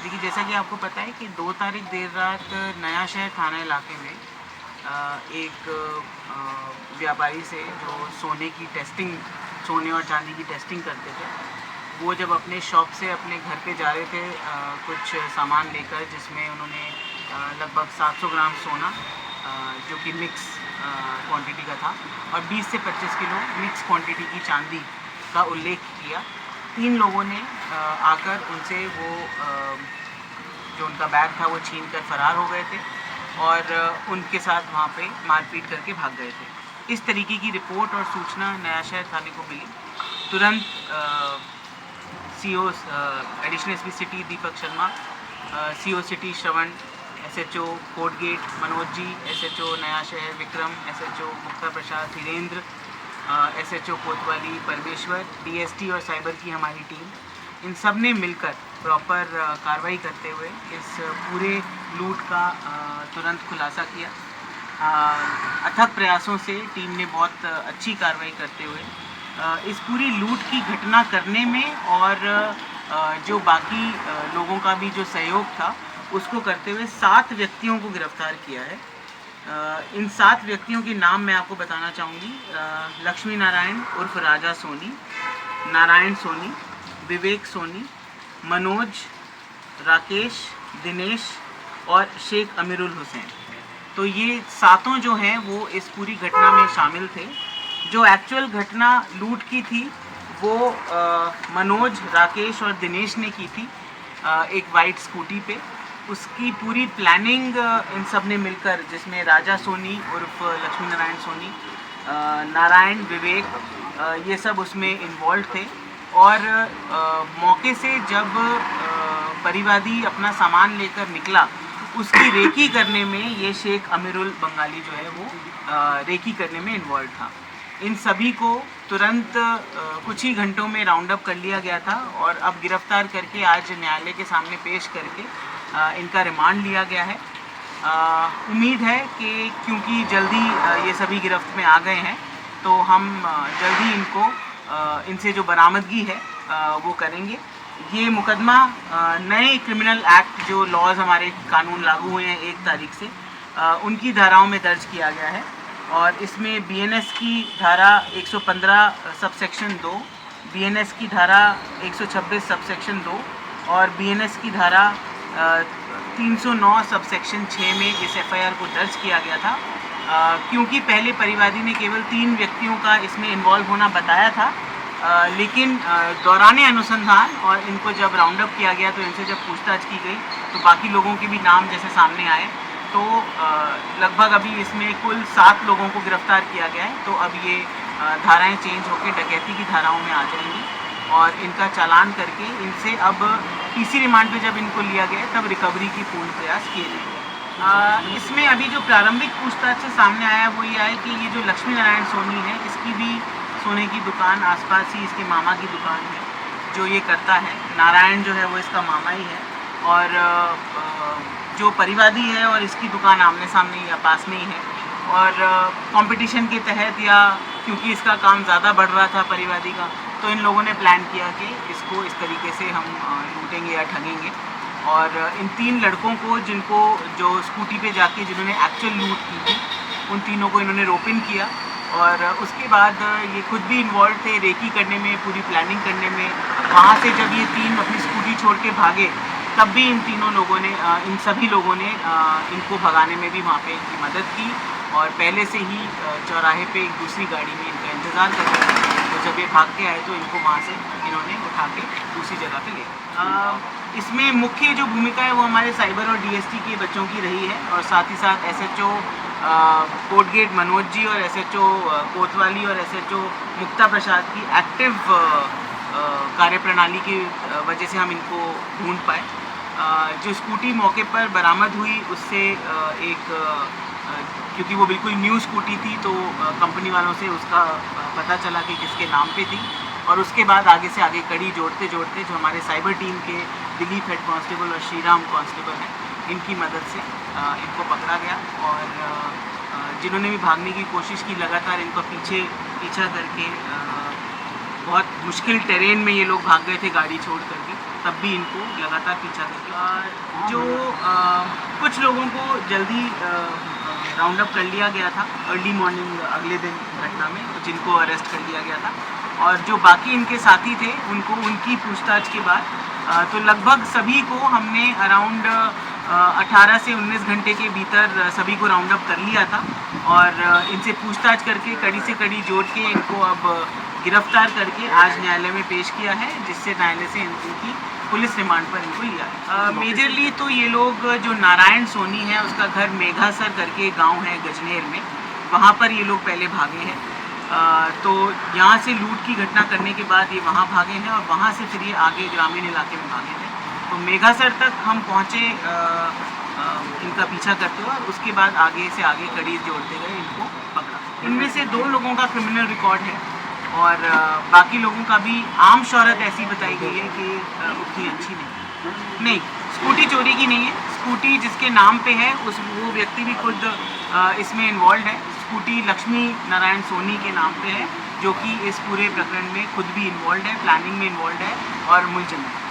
देखिए, जैसा कि आपको पता है कि 2 तारीख देर रात नया शहर थाना इलाके में एक व्यापारी से जो सोने और चांदी की टेस्टिंग करते थे, वो जब अपने शॉप से अपने घर पे जा रहे थे कुछ सामान लेकर, जिसमें उन्होंने लगभग 700 ग्राम सोना जो कि मिक्स क्वांटिटी का था और 20 से 25 किलो मिक्स क्वांटिटी की चांदी का उल्लेख किया। 3 लोगों ने आकर उनसे वो जो उनका बैग था वो छीन कर फरार हो गए थे और उनके साथ वहाँ पे मारपीट करके भाग गए थे। इस तरीके की रिपोर्ट और सूचना नया शहर थाने को मिली। तुरंत CO additional SP city Deepak Sharma, CO city श्रवण, एसएचओ कोटगेट मनोज जी, एसएचओ नया शहर विक्रम, एसएचओ मुक्ता प्रसाद धीरेन्द्र, एसएचओ कोतवाली परमेश्वर, डीएसटी और साइबर की हमारी टीम, इन सब ने मिलकर प्रॉपर कार्रवाई करते हुए इस पूरे लूट का तुरंत खुलासा किया। अथक प्रयासों से टीम ने बहुत अच्छी कार्रवाई करते हुए इस पूरी लूट की घटना करने में और जो बाकी लोगों का भी जो सहयोग था उसको करते हुए 7 व्यक्तियों को गिरफ्तार किया है। इन 7 व्यक्तियों के नाम मैं आपको बताना चाहूँगी। लक्ष्मी नारायण उर्फ राजा सोनी, नारायण सोनी, विवेक सोनी, मनोज, राकेश, दिनेश और शेख अमीरुल हुसैन। तो ये 7 जो हैं वो इस पूरी घटना में शामिल थे। जो एक्चुअल घटना लूट की थी वो मनोज, राकेश और दिनेश ने की थी एक वाइट स्कूटी पे। उसकी पूरी प्लानिंग इन सब ने मिलकर, जिसमें राजा सोनी उर्फ लक्ष्मी नारायण सोनी, नारायण, विवेक, ये सब उसमें इन्वॉल्व थे। और मौके से जब परिवादी अपना सामान लेकर निकला, उसकी रेकी करने में ये शेख अमीरुल बंगाली जो है वो रेकी करने में इन्वॉल्व था। इन सभी को तुरंत कुछ ही घंटों में राउंड अप कर लिया गया था और अब गिरफ्तार करके आज न्यायालय के सामने पेश करके इनका रिमांड लिया गया है। उम्मीद है कि क्योंकि जल्दी ये सभी गिरफ्त में आ गए हैं तो हम जल्दी इनसे जो बरामदगी है वो करेंगे। ये मुकदमा नए क्रिमिनल एक्ट जो लॉज हमारे कानून लागू हुए हैं 1 तारीख से, उनकी धाराओं में दर्ज किया गया है और इसमें बीएनएस की धारा 115 सबसेक्शन 2, बीएनएस की धारा 126 सबसेक्शन 2 और बीएनएस की धारा 309 सबसेक्शन 6 में इस एफआईआर को दर्ज किया गया था। क्योंकि पहले परिवादी ने केवल 3 व्यक्तियों का इसमें इन्वॉल्व होना बताया था, लेकिन दौरान अनुसंधान और इनको जब राउंड अप किया गया तो इनसे जब पूछताछ की गई तो बाकी लोगों के भी नाम जैसे सामने आए, तो लगभग अभी इसमें कुल 7 लोगों को गिरफ्तार किया गया है। तो अब ये धाराएं चेंज होकर डकैती की धाराओं में आ जाएंगी और इनका चालान करके इनसे अब पीसी रिमांड पे जब इनको लिया गया तब रिकवरी की पूर्ण प्रयास किए जाएंगे। इसमें अभी जो प्रारंभिक पूछताछ से सामने आया वो ये आया कि ये जो लक्ष्मी नारायण सोनी है, इसकी भी सोने की दुकान आसपास ही इसके मामा की दुकान है जो ये करता है। नारायण जो है वो इसका मामा ही है और जो परिवादी है और इसकी दुकान आमने सामने या पास में ही है और कंपटीशन के तहत या क्योंकि इसका काम ज़्यादा बढ़ रहा था परिवादी का, तो इन लोगों ने प्लान किया कि इसको इस तरीके से हम लूटेंगे या ठगेंगे। और इन 3 लड़कों को जो स्कूटी पे जाके जिन्होंने एक्चुअल लूट की थी, उन तीनों को इन्होंने रोप इन किया और उसके बाद ये खुद भी इन्वॉल्व थे रेकी करने में, पूरी प्लानिंग करने में। वहाँ से जब ये 3 अपनी स्कूटी छोड़ के भागे तब भी इन सभी लोगों ने इनको भगाने में भी वहाँ पे इनकी मदद की और पहले से ही चौराहे पे एक दूसरी गाड़ी में इनका इंतज़ार कर रहे थे। तो जब ये भाग के आए तो इनको वहाँ से इन्होंने उठा के दूसरी जगह पे ले गए। इसमें मुख्य जो भूमिका है वो हमारे साइबर और डीएसटी के बच्चों की रही है और साथ ही साथ एसएचओ कोटगेट मनोज जी और एसएचओ कोतवाली और एसएचओ मुक्ता प्रसाद की एक्टिव कार्यप्रणाली की वजह से हम इनको ढूंढ पाए। जो स्कूटी मौके पर बरामद हुई उससे क्योंकि वो बिल्कुल न्यू स्कूटी थी तो कंपनी वालों से उसका पता चला कि किसके नाम पे थी और उसके बाद आगे से आगे कड़ी जोड़ते जोड़ते जो हमारे साइबर टीम के दिलीप हेड कांस्टेबल और श्रीराम कांस्टेबल हैं, इनकी मदद से इनको पकड़ा गया और जिन्होंने भी भागने की कोशिश की लगातार इनको पीछा करके बहुत मुश्किल टेरेन में ये लोग भाग गए थे गाड़ी छोड़ करके, तब भी इनको लगातार पीछा करके जो कुछ लोगों को जल्दी राउंड अप कर लिया गया था अर्ली मॉर्निंग अगले दिन घटना में, जिनको अरेस्ट कर लिया गया था, और जो बाकी इनके साथी थे उनको उनकी पूछताछ के बाद तो लगभग सभी को हमने अराउंड 18 से 19 घंटे के भीतर सभी को राउंड अप कर लिया था और इनसे पूछताछ करके कड़ी से कड़ी जोड़ के इनको अब गिरफ्तार करके आज न्यायालय में पेश किया है, जिससे न्यायालय से इनकी पुलिस रिमांड पर इनको लिया है। मेजरली तो ये लोग जो नारायण सोनी है उसका घर मेघासर करके गांव है गजनेर में, वहाँ पर ये लोग पहले भागे हैं। तो यहाँ से लूट की घटना करने के बाद ये वहाँ भागे हैं और वहाँ से फिर ये आगे ग्रामीण इलाके में भागे थे। तो मेघासर तक हम पहुँचे इनका पीछा करते हुए, और उसके बाद आगे से आगे कड़ी जोड़ते गए इनको पकड़ा। इनमें से 2 लोगों का क्रिमिनल रिकॉर्ड है और बाकी लोगों का भी आम शोहरत ऐसी बताई गई है कि उतनी अच्छी नहीं। स्कूटी चोरी की नहीं है, स्कूटी जिसके नाम पे है वो व्यक्ति भी खुद इसमें इन्वॉल्व है। स्कूटी लक्ष्मी नारायण सोनी के नाम पे है, जो कि इस पूरे प्रकरण में खुद भी इन्वॉल्व है, प्लानिंग में इन्वॉल्व है और मुलजिम है।